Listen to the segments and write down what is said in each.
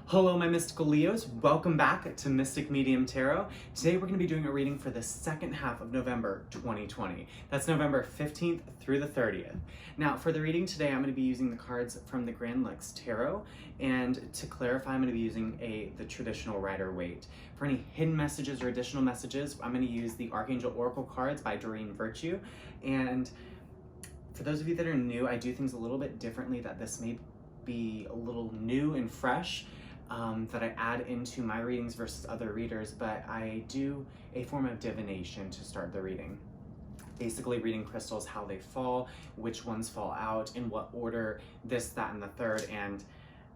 Hello, my mystical Leos. Welcome back to Mystic Medium Tarot. Today we're going to be doing a reading for the second half of November 2020. That's November 15th through the 30th. Now, for the reading today, I'm going to be using the cards from the LUXE Tarot, and to clarify, I'm going to be using the traditional Rider-Waite. For any hidden messages or additional messages, I'm going to use the Archangel Oracle cards by Doreen Virtue. And for those of you that are new, I do things a little bit differently, that this may be a little new and fresh. That I add into my readings versus other readers, but I do a form of divination to start the reading. Basically reading crystals, how they fall, which ones fall out, in what order, this, that, and the third. And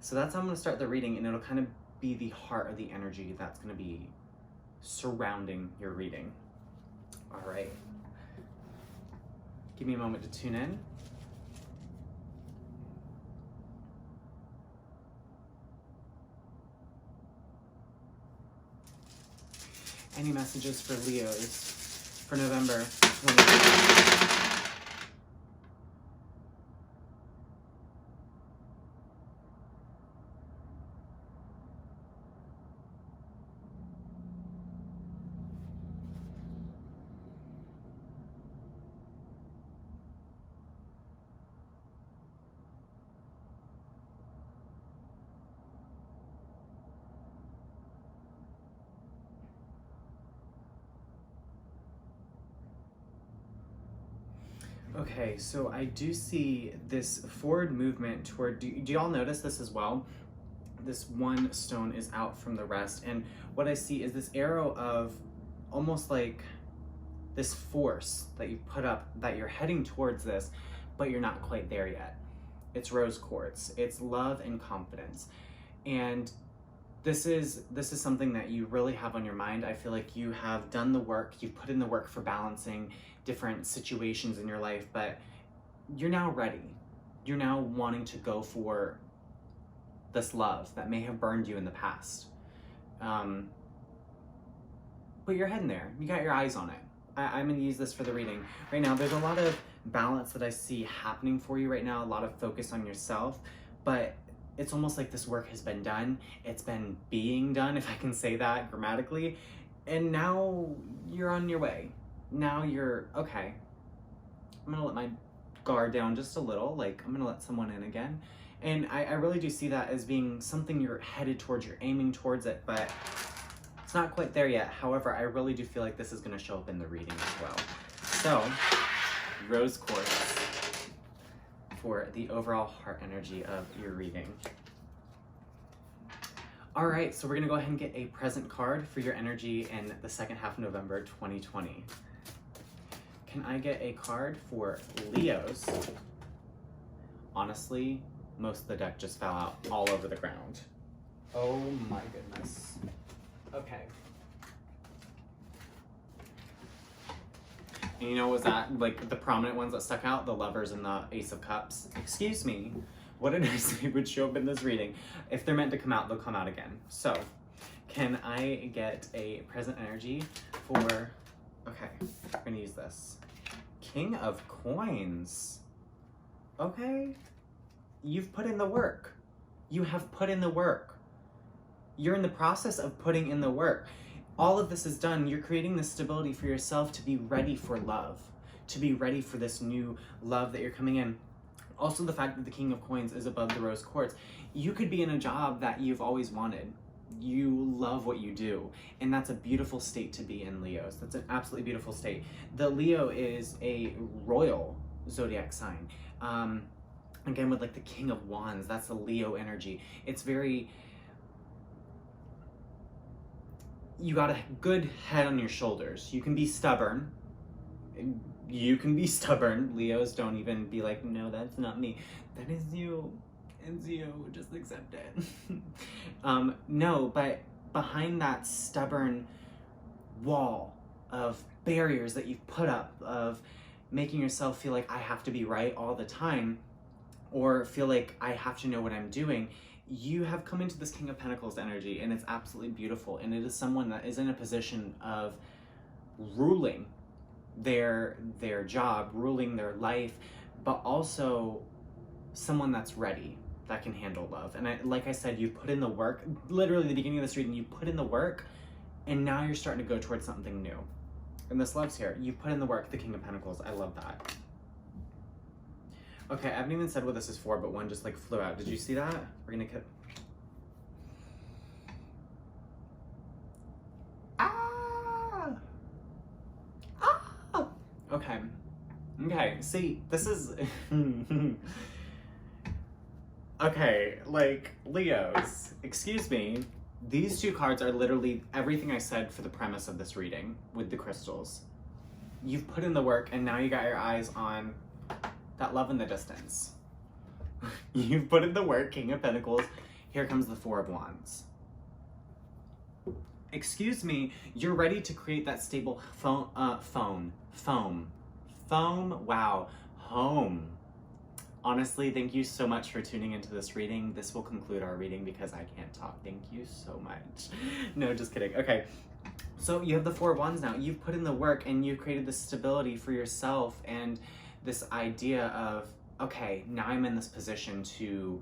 so that's how I'm going to start the reading, and it'll kind of be the heart of the energy that's going to be surrounding your reading. All right. Give me a moment to tune in. Any messages for Leos for November 2020? Okay, so I do see this forward movement toward, do y'all notice this as well? This one stone is out from the rest, and what I see is this arrow of almost like this force that you put up, that you're heading towards this, but you're not quite there yet. It's rose quartz, it's love and confidence. And this is something that you really have on your mind. I feel like you have done the work, you've put in the work for balancing different situations in your life, but you're now ready. You're now wanting to go for this love that may have burned you in the past. But you're heading there. You got your eyes on it. I'm gonna use this for the reading. Right now, there's a lot of balance that I see happening for you right now, a lot of focus on yourself, but it's almost like this work has been done. It's been being done, if I can say that grammatically, and now you're on your way. Now you're, okay, I'm gonna let my guard down just a little, like I'm gonna let someone in again. And I really do see that as being something you're headed towards, you're aiming towards it, but it's not quite there yet. However, I really do feel like this is gonna show up in the reading as well. So, rose quartz for the overall heart energy of your reading. All right, so we're gonna go ahead and get a present card for your energy in the second half of November 2020. Can I get a card for Leos? Honestly, most of the deck just fell out all over the ground. Oh my goodness. Okay. And you know, was that like the prominent ones that stuck out? The Lovers and the Ace of Cups. Excuse me. What did I say would show up in this reading? If they're meant to come out, they'll come out again. So, can I get a present energy for, okay, we're gonna use this. King of Coins. Okay. You've put in the work. You have put in the work. You're in the process of putting in the work. All of this is done. You're creating the stability for yourself to be ready for love, to be ready for this new love that you're coming in. Also, the fact that the King of Coins is above the rose quartz. You could be in a job that you've always wanted. You love what you do, and that's a beautiful state to be in, Leos. That's an absolutely beautiful state. The Leo is a royal zodiac sign. Again, with like the King of Wands, that's the Leo energy. It's very, you got a good head on your shoulders. You can be stubborn. You can be stubborn. Leos, don't even be like, no, that's not me. That is you. It's you. Just accept it. No, but behind that stubborn wall of barriers that you've put up, of making yourself feel like I have to be right all the time, or feel like I have to know what I'm doing, you have come into this King of Pentacles energy, and it's absolutely beautiful. And it is someone that is in a position of ruling their job, ruling their life, but also someone that's ready, that can handle love. And like I said, you put in the work, literally the beginning of this reading, you put in the work, and now you're starting to go towards something new. And this love's here. You put in the work, the King of Pentacles. I love that. Okay, I haven't even said what this is for, but one just like flew out. Did you see that? We're gonna cut. Ah! Ah! Okay. Okay, see, this is... Okay, like, Leos, excuse me. These two cards are literally everything I said for the premise of this reading with the crystals. You've put in the work, and now you got your eyes on that love in the distance. You've put in the work, King of Pentacles. Here comes the Four of Wands. Excuse me, you're ready to create that stable foam. Wow, home. Honestly, thank you so much for tuning into this reading. This will conclude our reading because I can't talk. Thank you so much. No, just kidding. Okay, so you have the Four of Wands now. You've put in the work and you've created this stability for yourself and this idea of, okay, now I'm in this position to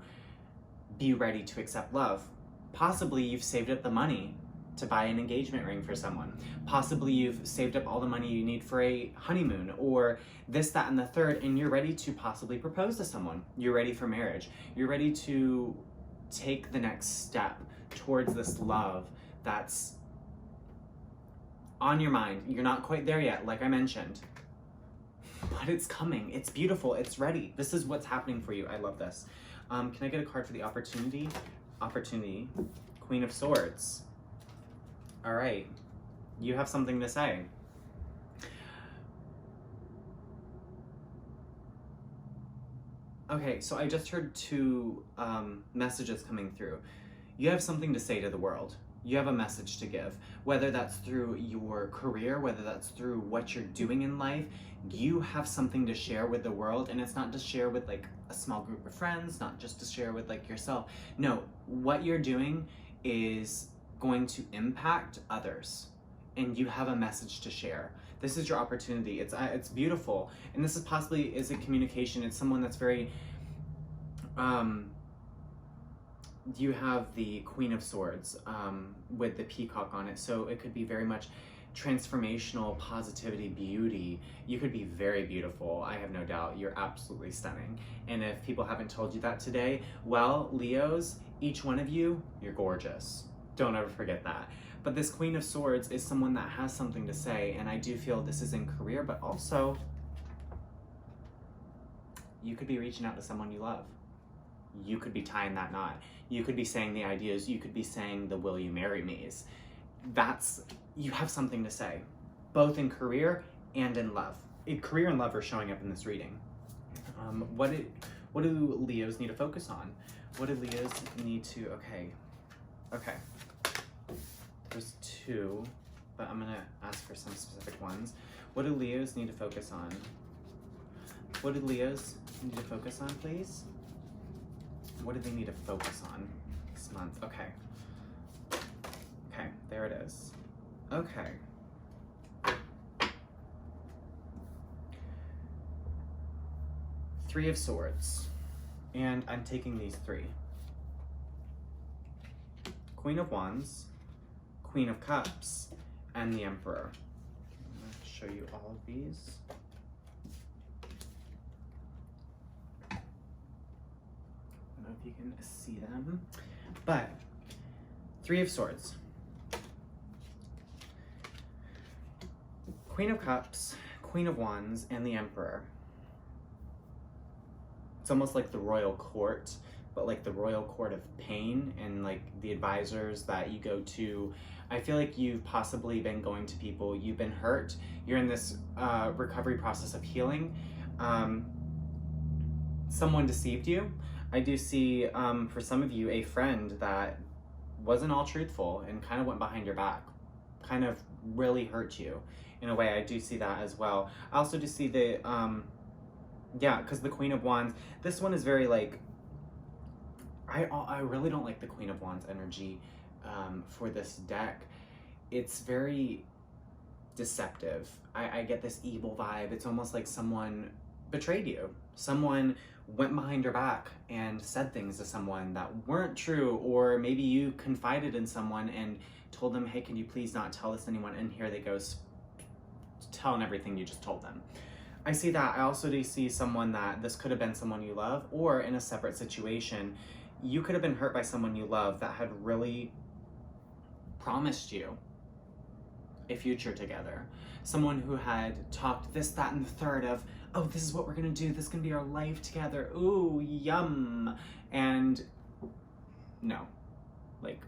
be ready to accept love. Possibly you've saved up the money to buy an engagement ring for someone. Possibly you've saved up all the money you need for a honeymoon or this, that, and the third, and you're ready to possibly propose to someone. You're ready for marriage. You're ready to take the next step towards this love that's on your mind. You're not quite there yet, like I mentioned, but it's coming. It's beautiful. It's ready. This is what's happening for you. I love this. Can I get a card for the opportunity? Opportunity. Queen of Swords. All right, you have something to say. Okay, so I just heard two messages coming through. You have something to say to the world. You have a message to give, whether that's through your career, whether that's through what you're doing in life. You have something to share with the world, and it's not to share with like a small group of friends, not just to share with like yourself. No, what you're doing is going to impact others, and you have a message to share. This is your opportunity. It's beautiful, and this is possibly is a communication. It's someone that's very you have the Queen of Swords with the peacock on it, so it could be very much transformational, positivity, beauty. You could be very beautiful. I have no doubt. You're absolutely stunning. And if people haven't told you that today, well, Leos, each one of you, you're gorgeous. Don't ever forget that. But this Queen of Swords is someone that has something to say, and I do feel this is in career, but also you could be reaching out to someone you love. You could be tying that knot. You could be saying the ideas. You could be saying the will you marry me's. You have something to say, both in career and in love. Career and love are showing up in this reading. What do Leos need to focus on? What do Leos need to, okay. There's two, but I'm gonna ask for some specific ones. What do Leos need to focus on? What do Leos need to focus on, please? What do they need to focus on this month? Okay, there it is. Okay. Three of Swords, and I'm taking these three. Queen of Wands, Queen of Cups, and the Emperor. I'm going to show you all of these. I don't know if you can see them, but Three of Swords, Queen of Cups, Queen of Wands, and the Emperor. It's almost like the royal court, but like the royal court of pain, and like the advisors that you go to. I feel like you've possibly been going to people, you've been hurt, you're in this recovery process of healing. Someone deceived you. I do see, for some of you, a friend that wasn't all truthful and kind of went behind your back, kind of really hurt you in a way. I do see that as well. I also do see the, yeah, because the Queen of Wands, this one is very like, I really don't like the Queen of Wands energy for this deck. It's very deceptive. I get this evil vibe. It's almost like someone betrayed you. Someone went behind your back and said things to someone that weren't true, or maybe you confided in someone and told them, hey, can you please not tell this to anyone? And here they go telling everything you just told them. I see that. I also do see someone that this could have been someone you love, or in a separate situation, you could have been hurt by someone you love that had really promised you a future together. Someone who had talked this, that, and the third of, oh, this is what we're gonna do. This is gonna be our life together. Ooh, yum. And no, like,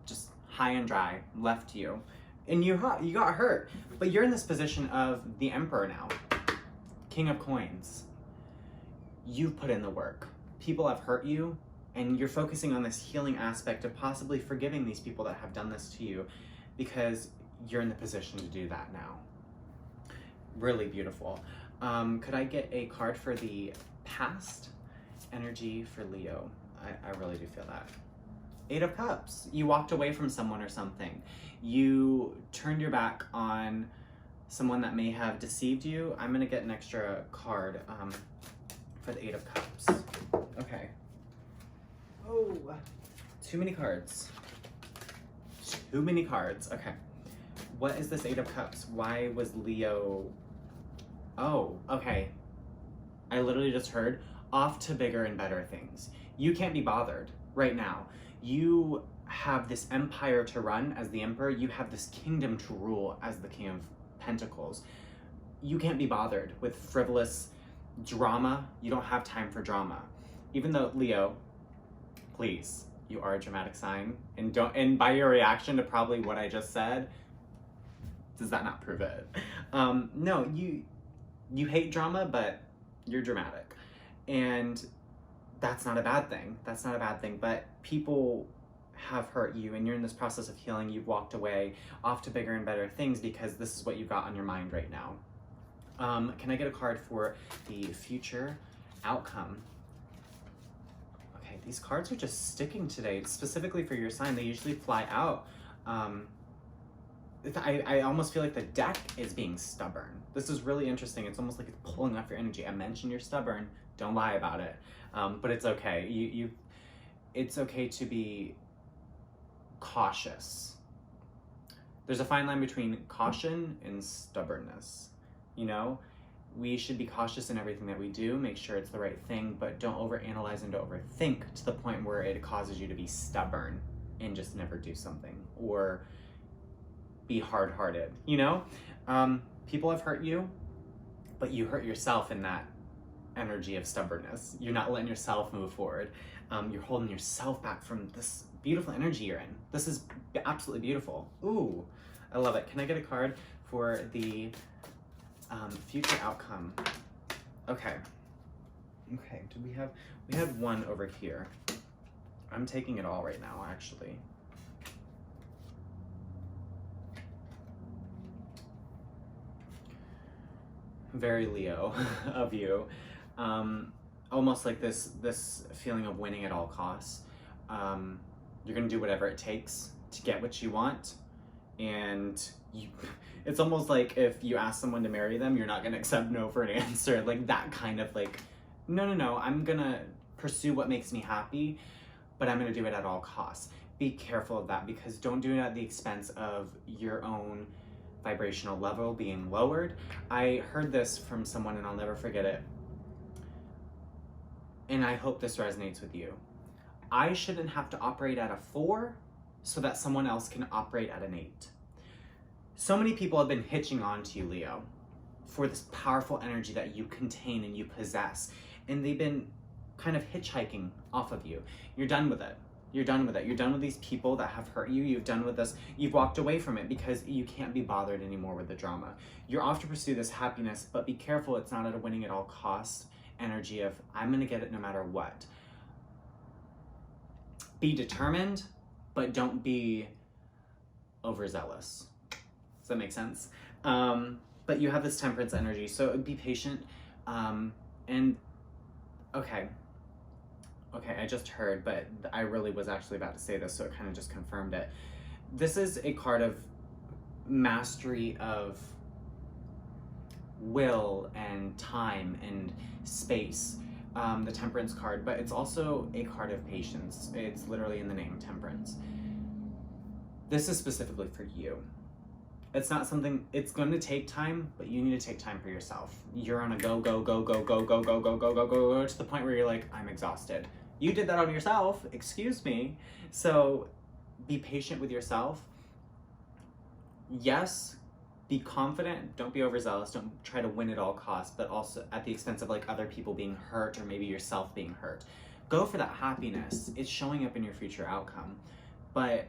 just high and dry, left you. And you got hurt. But you're in this position of the Emperor now, King of Coins. You've put in the work. People have hurt you, and you're focusing on this healing aspect of possibly forgiving these people that have done this to you, because you're in the position to do that now. Really beautiful. Could I get a card for the past energy for Leo? I really do feel that. 8 of Cups. You walked away from someone or something. You turned your back on someone that may have deceived you. I'm gonna get an extra card for the 8 of Cups. Okay. Oh, too many cards. Too many cards. Okay. What is this 8 of Cups? Why was Leo... Oh, okay. I literally just heard off to bigger and better things. You can't be bothered right now. You have this empire to run as the Emperor. You have this kingdom to rule as the King of Pentacles. You can't be bothered with frivolous drama. You don't have time for drama. Even though, Leo, please, you are a dramatic sign, and by your reaction to probably what I just said, does that not prove it? No, you hate drama, but you're dramatic. And that's not a bad thing. That's not a bad thing. But people have hurt you, and you're in this process of healing. You've walked away off to bigger and better things because this is what you've got on your mind right now. Can I get a card for the future outcome? Okay, these cards are just sticking today, specifically for your sign. They usually fly out. I almost feel like the deck is being stubborn. This is really interesting. It's almost like it's pulling off your energy. I mentioned you're stubborn. Don't lie about it. But it's okay. It's okay to be cautious. There's a fine line between caution and stubbornness. You know, we should be cautious in everything that we do, make sure it's the right thing, but don't overanalyze and don't overthink to the point where it causes you to be stubborn and just never do something, or be hard-hearted, you know? People have hurt you, but you hurt yourself in that energy of stubbornness. You're not letting yourself move forward. You're holding yourself back from this beautiful energy you're in. This is absolutely beautiful. Ooh, I love it. Can I get a card for the future outcome? Okay. Okay, we have one over here. I'm taking it all right now, actually. Very Leo of you. Almost like this feeling of winning at all costs. You're gonna do whatever it takes to get what you want, and it's almost like if you ask someone to marry them, you're not gonna accept no for an answer. Like that kind of like, no, I'm gonna pursue what makes me happy, but I'm gonna do it at all costs. Be careful of that, because don't do it at the expense of your own vibrational level being lowered. I heard this from someone and I'll never forget it. And I hope this resonates with you. I shouldn't have to operate at a 4 so that someone else can operate at an 8. So many people have been hitching on to you, Leo, for this powerful energy that you contain and you possess. And they've been kind of hitchhiking off of you. You're done with it. You're done with it. You're done with these people that have hurt you. You've done with this. You've walked away from it because you can't be bothered anymore with the drama. You're off to pursue this happiness, but be careful it's not at a winning at all cost energy of, I'm gonna get it no matter what. Be determined, but don't be overzealous. Does that make sense? But you have this temperance energy, so be patient. And okay, I just heard, but I really was actually about to say this, so it kind of just confirmed it. This is a card of mastery of will and time and space, the Temperance card, but it's also a card of patience. It's literally in the name, Temperance. This is specifically for you. It's not something, it's going to take time, but you need to take time for yourself. You're on a go, go, go, go, go, go, go, go, go, go, go, to the point where you're like, I'm exhausted. You did that on yourself, excuse me. So be patient with yourself. Yes, be confident, don't be overzealous, don't try to win at all costs, but also at the expense of like other people being hurt or maybe yourself being hurt. Go for that happiness. It's showing up in your future outcome, but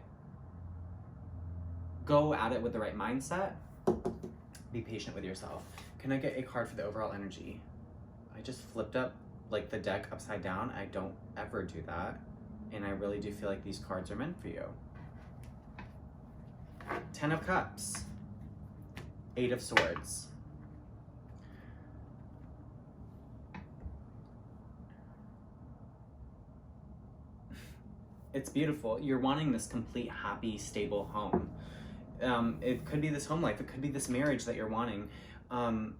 go at it with the right mindset. Be patient with yourself. Can I get a card for the overall energy? I just flipped up like the deck upside down. I don't ever do that. And I really do feel like these cards are meant for you. 10 of Cups. 8 of Swords. It's beautiful. You're wanting this complete, happy, stable home. It could be this home life. It could be this marriage that you're wanting. You're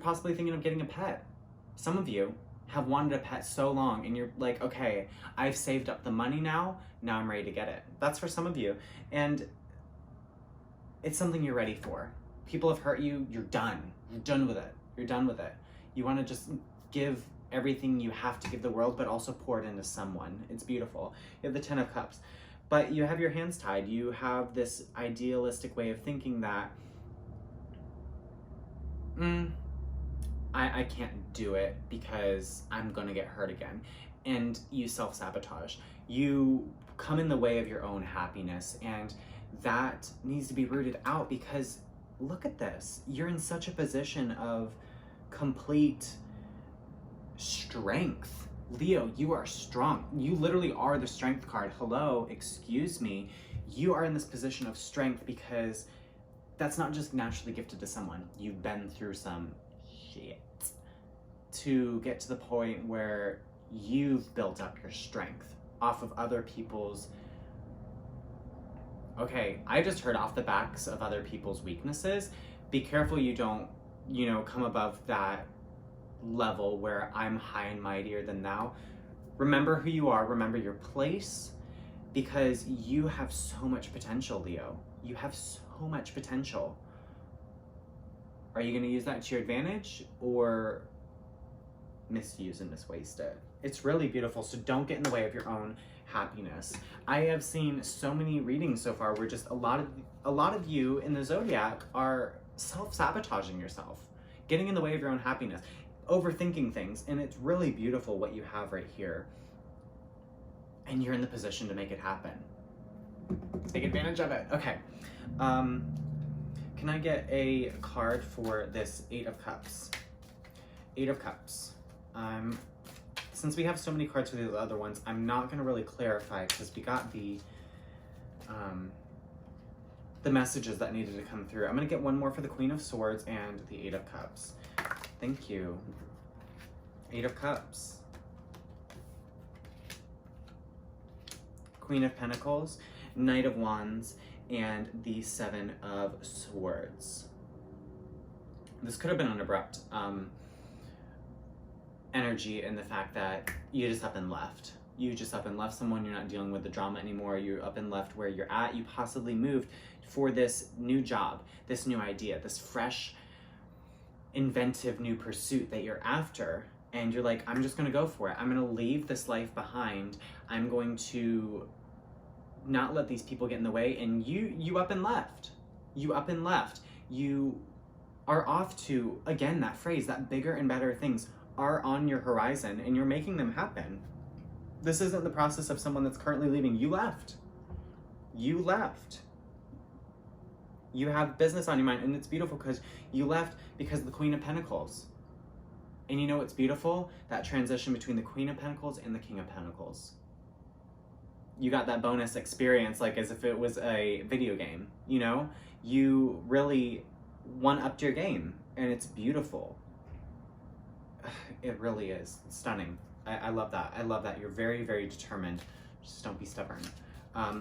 possibly thinking of getting a pet. Some of you have wanted a pet so long and you're like, okay, I've saved up the money now I'm ready to get it. That's for some of you. And it's something you're ready for. People have hurt you, you're done. You're done with it. You're done with it. You want to just give everything you have to give the world, but also pour it into someone. It's beautiful. You have the 10 of Cups. But you have your hands tied. You have this idealistic way of thinking that, I can't do it because I'm gonna get hurt again. And you self-sabotage. You come in the way of your own happiness, and that needs to be rooted out, because look at this. You're in such a position of complete strength. Leo, you are strong. You literally are the Strength card. Hello, excuse me. You are in this position of strength because that's not just naturally gifted to someone. You've been through some shit to get to the point where you've built up your strength off of other people's, okay, I just heard off the backs of other people's weaknesses. Be careful you don't, come above that level where I'm high and mightier than thou. Remember who you are, remember your place, because you have so much potential, Leo. You have so much potential. Are you going to use that to your advantage or misuse and miswaste it? It's really beautiful, so don't get in the way of your own happiness. I have seen so many readings so far where just a lot of you in the zodiac are self-sabotaging yourself, getting in the way of your own happiness, overthinking things, and it's really beautiful what you have right here. And you're in the position to make it happen. Take advantage of it. Okay. Can I get a card for this 8 of Cups? 8 of Cups. Since we have so many cards for the other ones, I'm not going to really clarify because we got the messages that needed to come through. I'm going to get one more for the Queen of Swords and the 8 of Cups. Thank you. 8 of Cups. Queen of Pentacles, Knight of Wands, and the 7 of Swords. This could have been an abrupt energy in the fact that you just up and left. You just up and left someone. You're not dealing with the drama anymore. You're up and left where you're at. You possibly moved for this new job, this new idea, this fresh, inventive new pursuit that you're after. And you're like, I'm just going to go for it. I'm going to leave this life behind. I'm going to not let these people get in the way. And you up and left. You up and left. You are off to, again, that phrase, that bigger and better things are on your horizon, and you're making them happen. This isn't the process of someone that's currently leaving. You left. You left. You have business on your mind, and it's beautiful because you left because of the Queen of Pentacles. And you know what's beautiful? That transition between the Queen of Pentacles and the King of Pentacles. You got that bonus experience like as if it was a video game, You really one-upped your game, and it's beautiful. It really is. It's stunning. I love that. I love that. You're very, very determined. Just don't be stubborn.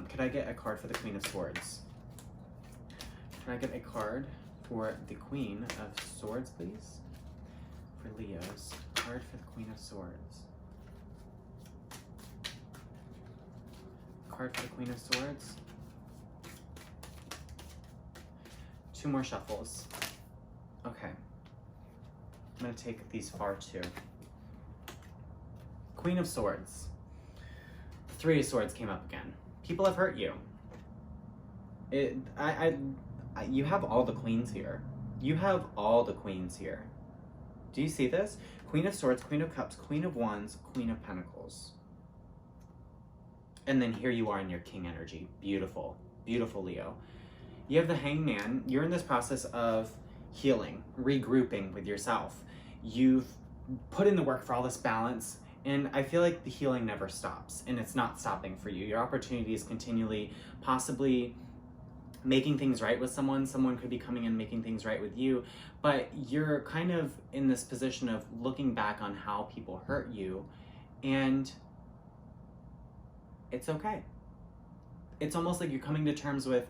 Could I get a card for the Queen of Swords? Can I get a card For the Queen of Swords, please. For Leos, card for the Queen of Swords. Card for the Queen of Swords. 2 more shuffles. Okay. I'm gonna take these far too. Queen of Swords. 3 of Swords came up again. People have hurt you. You have all the queens here. You have all the queens here. Do you see this? Queen of Swords, Queen of Cups, Queen of Wands, Queen of Pentacles. And then here you are in your king energy. Beautiful, beautiful Leo. You have the Hangman. You're in this process of healing, regrouping with yourself. You've put in the work for all this balance, and I feel like the healing never stops, and it's not stopping for you. Your opportunity is continually possibly making things right with someone. Someone could be coming in making things right with you, but you're kind of in this position of looking back on how people hurt you, and it's okay. It's almost like you're coming to terms with,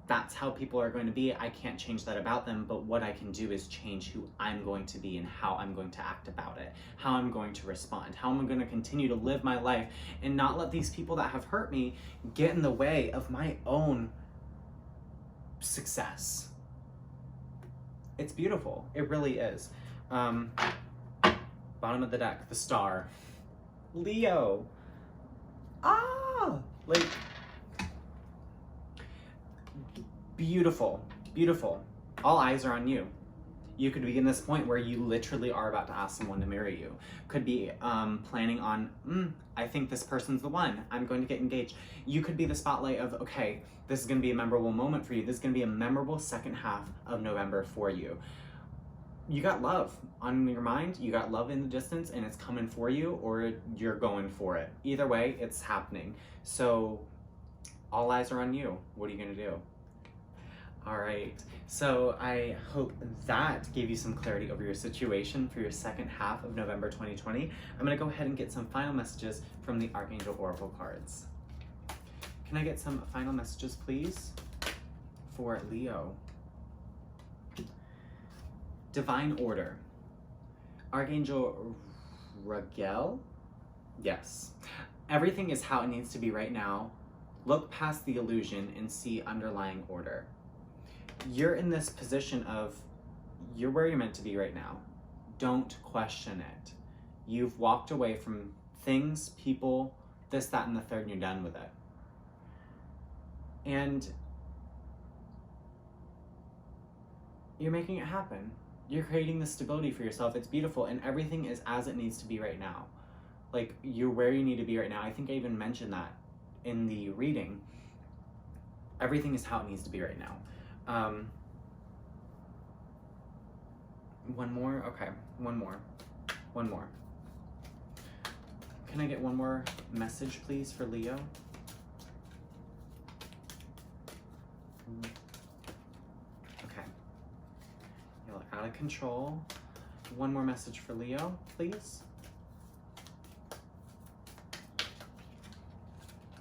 that's how people are going to be. I can't change that about them, but what I can do is change who I'm going to be and how I'm going to act about it, how I'm going to respond, how I'm going to continue to live my life and not let these people that have hurt me get in the way of my own success. It's beautiful. It really is. Bottom of the deck, the Star. Leo. Like, beautiful, beautiful. All eyes are on you. You could be in this point where you literally are about to ask someone to marry you. Could be planning on, I think this person's the one. I'm going to get engaged. You could be the spotlight of, okay, this is going to be a memorable moment for you. This is going to be a memorable second half of November for you. You got love on your mind. You got love in the distance, and it's coming for you, or you're going for it. Either way, it's happening. So all eyes are on you. What are you going to do? All right, so I hope that gave you some clarity over your situation for your second half of November 2020. I'm gonna go ahead and get some final messages from the Archangel Oracle cards. Can I get some final messages, please, for Leo? Divine Order. Archangel Raguel? Yes. Everything is how it needs to be right now. Look past the illusion and see underlying order. You're in this position of, you're where you're meant to be right now. Don't question it. You've walked away from things, people, this, that, and the third, and you're done with it. And you're making it happen. You're creating the stability for yourself. It's beautiful, and everything is as it needs to be right now. Like, you're where you need to be right now. I think I even mentioned that in the reading. Everything is how it needs to be right now. One more? Okay, one more. Can I get one more message, please, for Leo? Okay. You're out of control. One more message for Leo, please.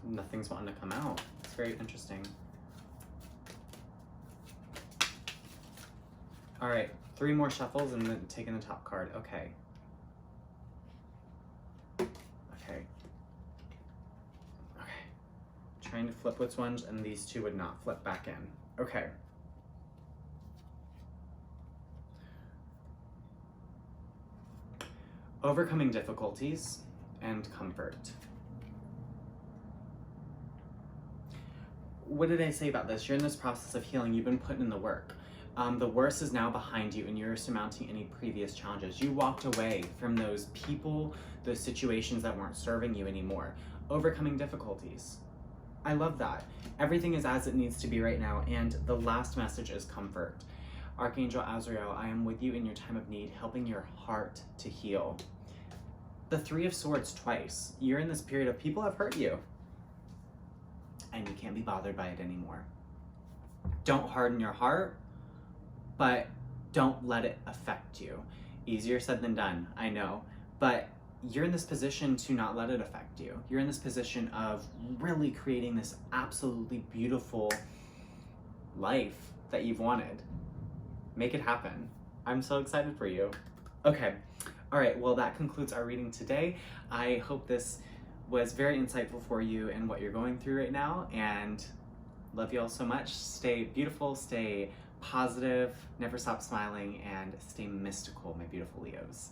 Nothing's wanting to come out. It's very interesting. All right, 3 more shuffles and then taking the top card. Okay. Trying to flip which ones, and these 2 would not flip back in. Okay. Overcoming difficulties and comfort. What did I say about this? You're in this process of healing. You've been putting in the work. The worst is now behind you, and you're surmounting any previous challenges. You walked away from those people, those situations that weren't serving you anymore. Overcoming difficulties. I love that. Everything is as it needs to be right now, and the last message is comfort. Archangel Azrael, I am with you in your time of need, helping your heart to heal. The 3 of Swords twice. You're in this period of people have hurt you, and you can't be bothered by it anymore. Don't harden your heart, but don't let it affect you. Easier said than done, I know, but you're in this position to not let it affect you. You're in this position of really creating this absolutely beautiful life that you've wanted. make it happen. I'm so excited for you. Okay, all right, well, that concludes our reading today. I hope this was very insightful for you and what you're going through right now, and love you all so much. Stay beautiful, stay positive, never stop smiling, and stay mystical, my beautiful Leos.